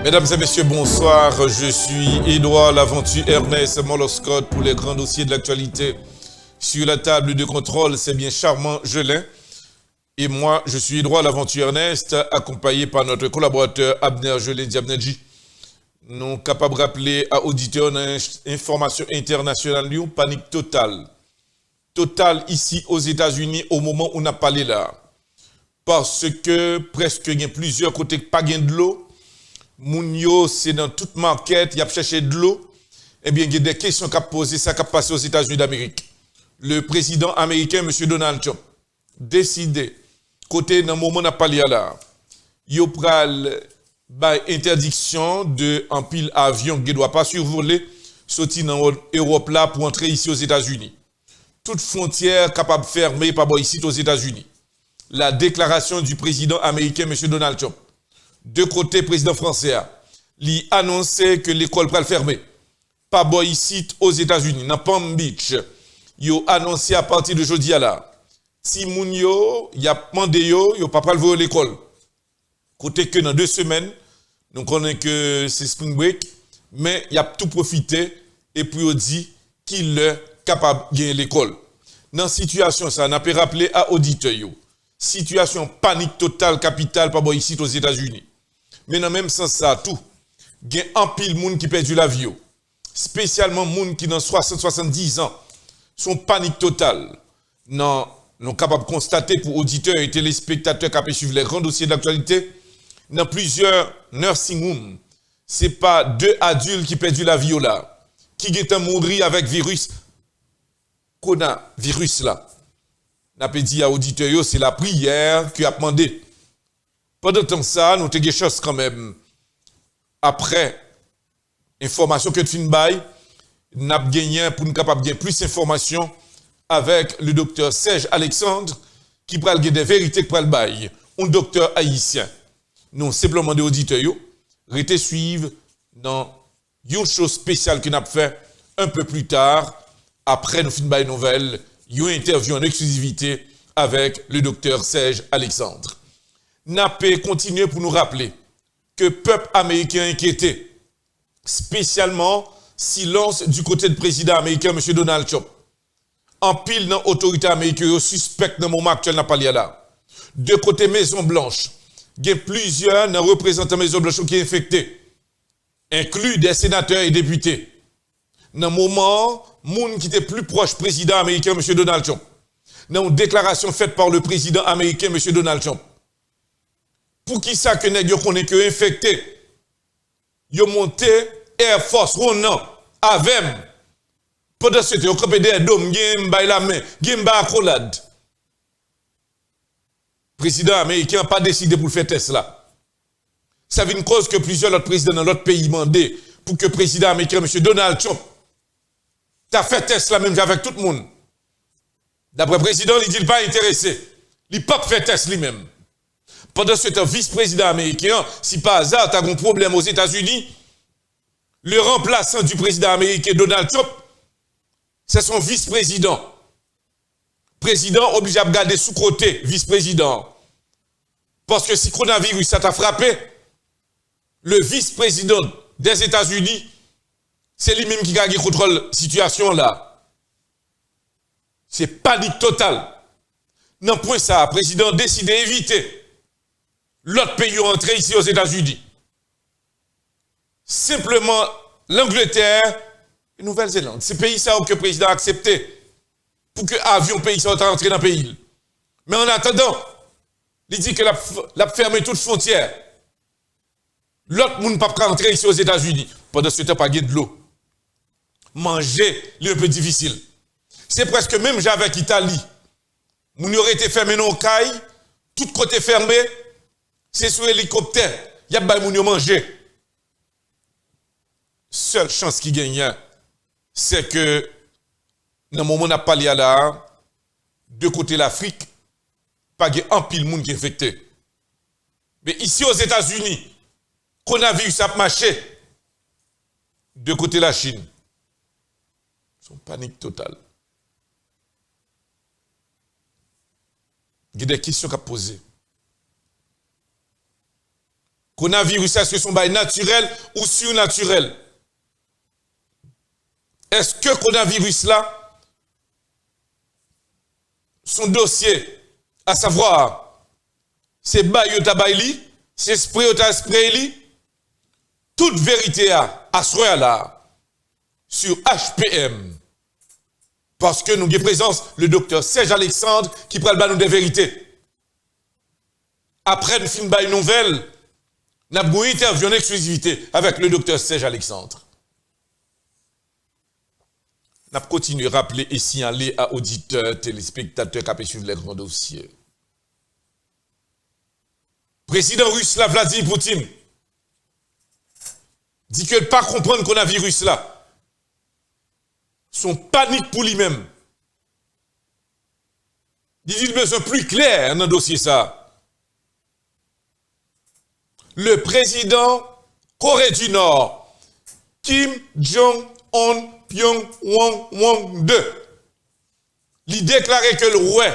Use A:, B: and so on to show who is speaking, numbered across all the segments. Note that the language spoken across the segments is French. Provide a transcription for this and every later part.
A: Mesdames et messieurs, bonsoir. Je suis Édouard Laventure Ernest Moloscott pour les grands dossiers de l'actualité. Sur la table de contrôle, c'est bien Charmant Gelin. Et moi, je suis Édouard Laventure Ernest, accompagné par notre collaborateur Abner Gelin Diabnedji. Nous sommes capables de rappeler à auditeurs une information internationale, une panique totale. Totale ici aux États-Unis au moment où on a parlé là. Parce que presque il y a plusieurs côtés pas de l'eau. Mounio, c'est dans toute market, il a cherché de l'eau. Eh bien, il y a des questions qu'a posées, ça qu'a passé aux États-Unis d'Amérique. Le président américain, M. Donald Trump, décidé, côté dans le moment où on a parlé là, il y a interdiction de un pile avion qui ne doit pas survoler, sortir dans l'Europe là pour entrer ici aux États-Unis. Toute frontière capable de fermer par ici aux États-Unis. La déclaration du président américain, M. Donald Trump. De côté, président français, il a annoncé que l'école va le fermer. Pas ici aux États-Unis, dans Palm Beach. Il a annoncé à partir de jeudi à là. Si moun yo, il a demandé yo pas pas le l'école. Côté que dans 2 semaines, nous connaissons que c'est spring break, mais il a tout profité et puis il dit qu'il est capable de gagner l'école. Dans cette situation, ça n'a pas rappelé à auditeurs yo. Situation panique totale capitale pas ici aux États-Unis. Mais dans le même sens ça tout, il y a un pile monde qui perdu la vie, spécialement monde qui dans 60-70 ans, sont panique totale. Non, nous sommes capables de constater pour auditeurs et téléspectateurs qui peuvent suivre les grands dossiers de l'actualité, dans plusieurs nursing homes, ce n'est pas 2 adultes qui perdent la vie là, qui sont morts avec virus là. N'a pas dit à auditeurs, c'est la prière qui a demandé. Pendant temps ça, nous avons des choses quand même. Après, information que tu bail, nous avons gagné pour nous capables de gagner plus d'informations avec le docteur Serge Alexandre qui parle des vérités pour le bail. Un docteur haïtien. Nous simplement des auditeurs, restez suivre dans une chose spéciale que nous avons fait un peu plus tard, après nous fin bail nouvelle, une interview en exclusivité avec le docteur Serge Alexandre. Napé continue pour nous rappeler que le peuple américain inquiété, spécialement silence du côté du président américain, M. Donald Trump. En pile dans l'autorité américaine, suspect dans le moment actuel n'a pas lié là. De côté Maison Blanche, il y a plusieurs représentants de Maison Blanche qui sont infectés, inclus des sénateurs et députés. Dans le moment, moun qui était plus proche du président américain, M. Donald Trump. Dans une déclaration faite par le président américain, M. Donald Trump. Pour qui ça que nèg yo connaît que infecté? Yo monté Air Force One avec pendant ce temps, yo campé des dômes, gen bay la main, gen ba accolade. Président américain pas décidé pour faire test là. Ça vient une cause que plusieurs autres présidents dans l'autre pays demandaient pour que le président américain, M. Donald Trump, t'a fait test là même avec tout le monde. D'après le président, il dit qu'il n'est pas intéressé. Il n'a pas fait test lui-même. Pendant ce temps, vice-président américain, si par hasard, tu as un problème aux États-Unis, le remplaçant du président américain Donald Trump, c'est son vice-président. Président obligé à garder sous-côté, vice-président. Parce que si le coronavirus ça t'a frappé, le vice-président des États-Unis, c'est lui-même qui a contrôle la situation là. C'est panique totale. Non, point ça, le président décide d'éviter l'autre pays rentré ici aux États-Unis. Simplement, l'Angleterre et Nouvelle-Zélande. Ces pays ça que le président a accepté pour que l'avion pays soit rentré dans le pays. Mais en attendant, il dit que l'a fermé toute frontière. L'autre monde ne peut pas rentrer ici aux États-Unis. Pendant ce temps, pas de l'eau. Manger, c'est un peu difficile. C'est presque même avec l'Italie. Moun aurait été fermé dans le caille, tout côté fermé. C'est sur hélicoptère, il y a des gens qui manger. Seule chance qui gagne, c'est que dans le moment où on a parlé là, de côté l'Afrique, pas un pile monde qui est infecté. Mais ici aux États-Unis, coronavirus a marché. De côté la Chine, c'est une panique totale. Il y a des questions à poser. Coronavirus, est-ce que son bail naturel ou surnaturel? Est-ce que coronavirus là, son dossier, à savoir, c'est bail ou tabaili, c'est spray ou spray, toute vérité à ce là, sur HPM. Parce que nous avons présence le docteur Serge Alexandre qui prend le nous des vérités. Après, nous filmons une nouvelle, nous avons une interview en exclusivité avec le docteur Serge Alexandre. Nous avons continué à rappeler et signaler à auditeurs, téléspectateurs qui ont suivi les grands dossiers. Président russe là, Vladimir Poutine, dit que ne pas comprendre le coronavirus là. Son panique pour lui-même. Il dit besoin plus clair dans le dossier ça. Le président Corée du Nord, Kim Jong-un Pyongyang 2, il déclarait que le roi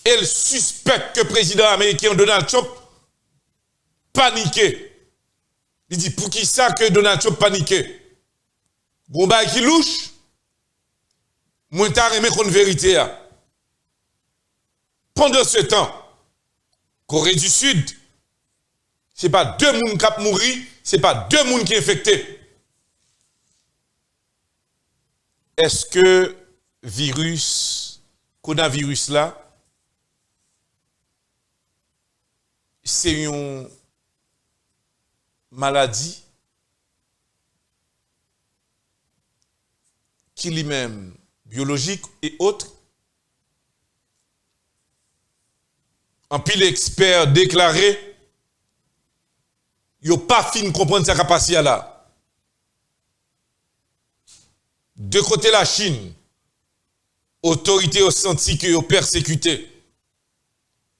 A: et le suspect que le président américain Donald Trump paniquait. Il dit pour qui ça que Donald Trump paniquait? Bon bah qui louche? Moi t'as aimé qu'on vérité. Pendant ce temps, Corée du Sud, c'est pas deux personnes qui ont mouru, c'est pas deux personnes qui sont infectées. Est-ce que coronavirus là, c'est une maladie qui lui-même biologique et autres? En pile expert déclaré, il n'y a pas fin de comprendre sa capacité là. De côté la Chine, autorité ont senti que ont persécuté.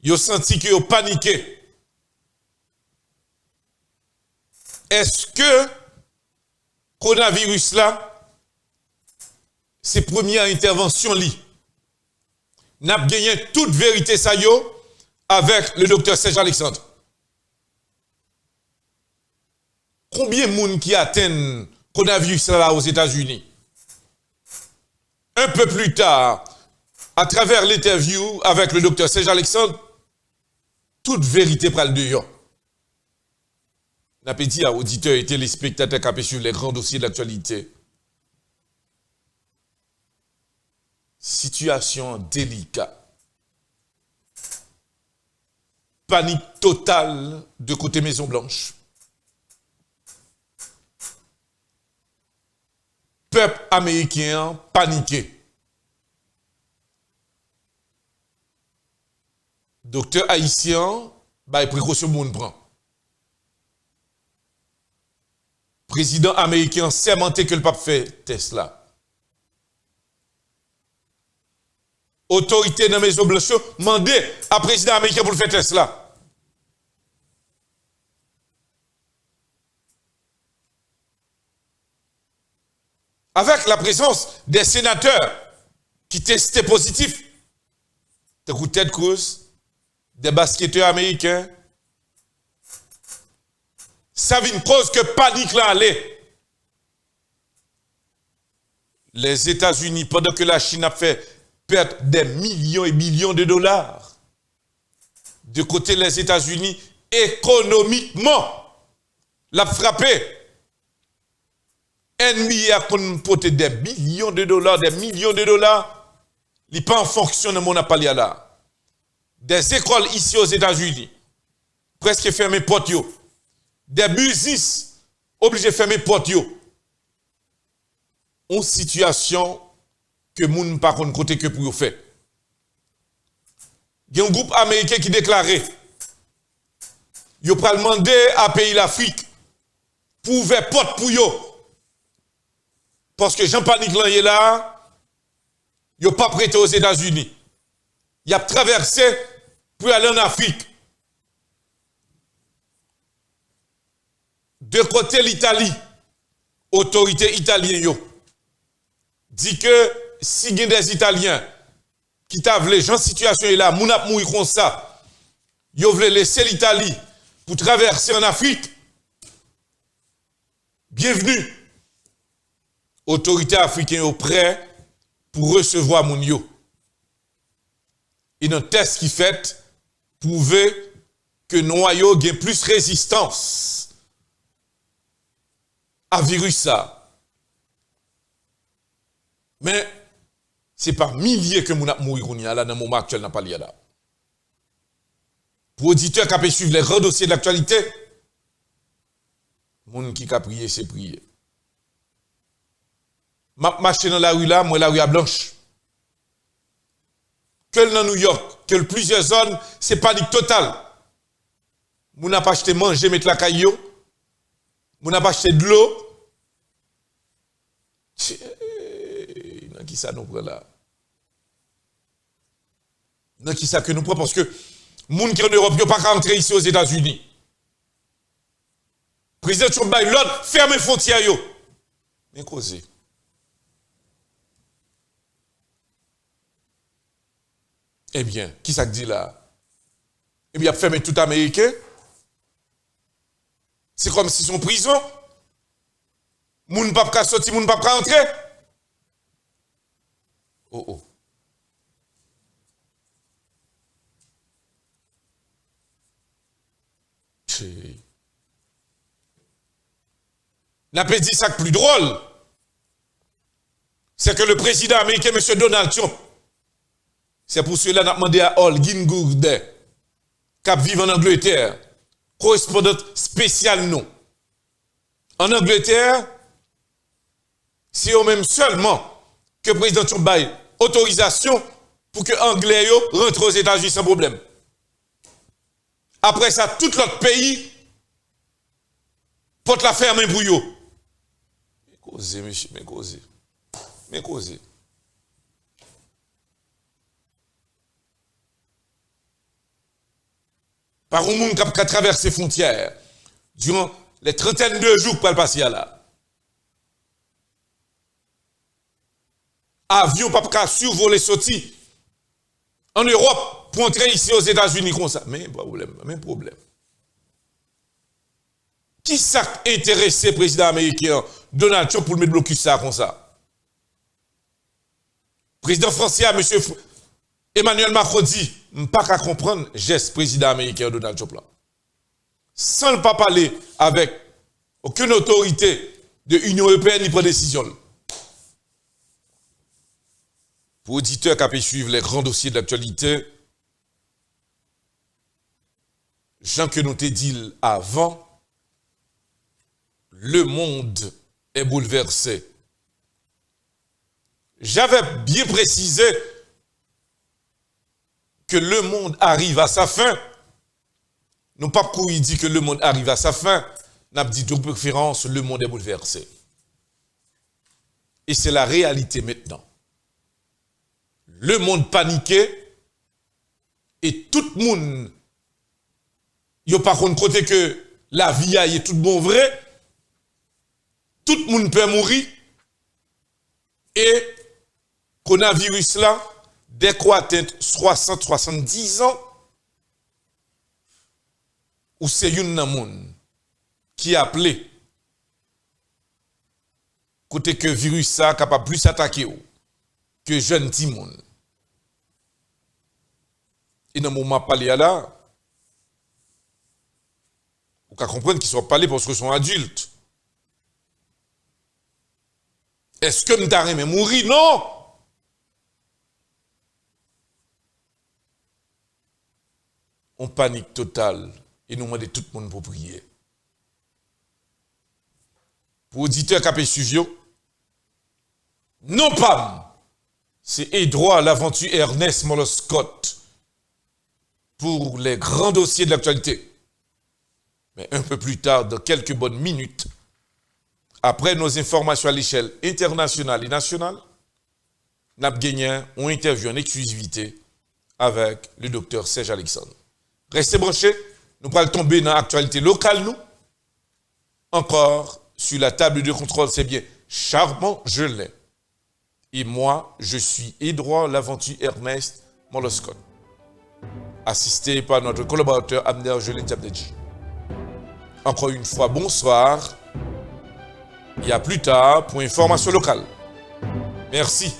A: Ils ont senti que ont paniqué. Est-ce que coronavirus là, c'est première intervention li? N'a gagné toute vérité ça yo avec le docteur Serge Alexandre. Combien de monde qui atteignent coronavirus là aux États-Unis? Un peu plus tard, à travers l'interview avec le docteur Serge Alexandre, toute vérité pral dehors. N'a pas dit à auditeurs et téléspectateurs qui ont suivi les grands dossiers de l'actualité. Situation délicate. Panique totale de côté Maison Blanche. Peuple américain paniqué. Docteur haïtien, bah, précaution moun prend. Président américain sermenté que le pape fait Tesla. Autorité dans la Maison Blanche mandé à président américain pour le faire Tesla. Avec la présence des sénateurs qui testaient positif, de Ted Cruz, des basketteurs américains, ça vient cause que panique là allait. Les États-Unis, pendant que la Chine a fait perdre des millions et millions de dollars, de côté les États-Unis, économiquement, l'a frappé. Ennemi a porté des millions de dollars, il n'est pas en fonction de mon appel là. Des écoles ici aux États-Unis, presque fermées portes. Des business obligés de fermer portes. Une situation que moun pas kon côté que pour faire. Il y a un groupe américain qui déclarait yo pral demander à pays l'Afrique pour ouvrir porte pour yo. Parce que Jean Panique là est là, yo pas prêté aux États-Unis. Il a traversé pour aller en Afrique. De côté l'Italie, autorité italienne yo dit que si il y a des Italiens qui t'avent les gens situation est là, moun ap mouri comme ça, yo vle laisser l'Italie pour traverser en Afrique. Bienvenue. Autorités africaines au prêt pour recevoir mon yo. Et dans le test qui fait, prouver que noyau gagne plus résistance à virus ça. Mais c'est par milliers que nous avons mouru là dans le moment actuel n'a pas lié là. Pour auditeurs qui peuvent suivre les grands dossiers de l'actualité, moun qui a prié, c'est prier. M'a marché dans la rue là, moi la rue à blanche. Que dans New York, que plusieurs zones, c'est panique totale. Moun n'a pas acheté manger, mettre la caillou. Moun n'a pas acheté de l'eau. Qui ça nous prend là? Non, qui ça que nous prend parce que moun qui en Europe, il n'y a pas qu'à rentrer ici aux États-Unis. Président Trump bail l'ordre, ferme les frontières yo. Mais causez. Eh bien, qui ça dit là? Eh bien, fermer tout Américain. C'est comme si son prison. Moun pas qu'à sortir, moun pas qu'à entrer. Oh oh. N'a pas dit ça que plus drôle. C'est que le président américain, M. Donald Trump, c'est pour cela qu'on a demandé à Holgin Gourde, qui vit en Angleterre, correspondante spéciale non. En Angleterre, c'est eux même seulement que le président Trump baille autorisation pour que les Anglais rentrent aux États-Unis sans problème. Après ça, tout l'autre pays porte la ferme pour eux. Mais causez, monsieur, mais causez. Mais causez. Par un monde qui a traversé les frontières durant les trentaines de jours pour le passer là. Avion pas survoler sorti en Europe pour entrer ici aux États-Unis comme ça. Mais problème, même problème. Qui s'est intéressé président américain Donald Trump pour le mettre blocus ça comme ça? Président français, M. Emmanuel Macron dit, pas qu'à comprendre geste président américain Donald Trump là. Sans ne pas parler avec aucune autorité de l'Union européenne ni prendre décision. Pour auditeurs qui peuvent suivre les grands dossiers de l'actualité, Jean que nous t'ai dit avant, le monde est bouleversé. J'avais bien précisé que le monde arrive à sa fin. Non pas qu'on dit que le monde arrive à sa fin, n'a dit de préférence le monde est bouleversé. Et c'est la réalité maintenant. Le monde paniqué et tout le monde, il n'y a pas contre côté que la vie est tout bon vrai, tout le monde peut mourir et coronavirus là, dès qu'on atteint 60-70 ans, ou c'est une monde qui a appelé côté que virus ça capable plus s'attaquer que jeune petit monde. Et dans le moment parlé là, vous pouvez comprendre qu'ils sont parlés parce qu'ils sont adultes. Est-ce que nous t'arrêtons mourir? Non! On panique totale et nous demandons tout le monde pour prier. Pour auditeurs qui ont suivi, non pas, c'est Edouard l'aventure Ernest Moloscott pour les grands dossiers de l'actualité. Mais un peu plus tard, dans quelques bonnes minutes, après nos informations à l'échelle internationale et nationale, nous avons gagné une interview en exclusivité avec le docteur Serge Alexandre. Restez branchés, nous allons tomber dans l'actualité locale, nous. Encore sur la table de contrôle, c'est bien Charbon Gelé. Et moi, je suis Edouard l'aventure Ernest Moloscott, assisté par notre collaborateur Abner Gelé Diabdedji. encore une fois, bonsoir. Et à plus tard pour information locale. Merci.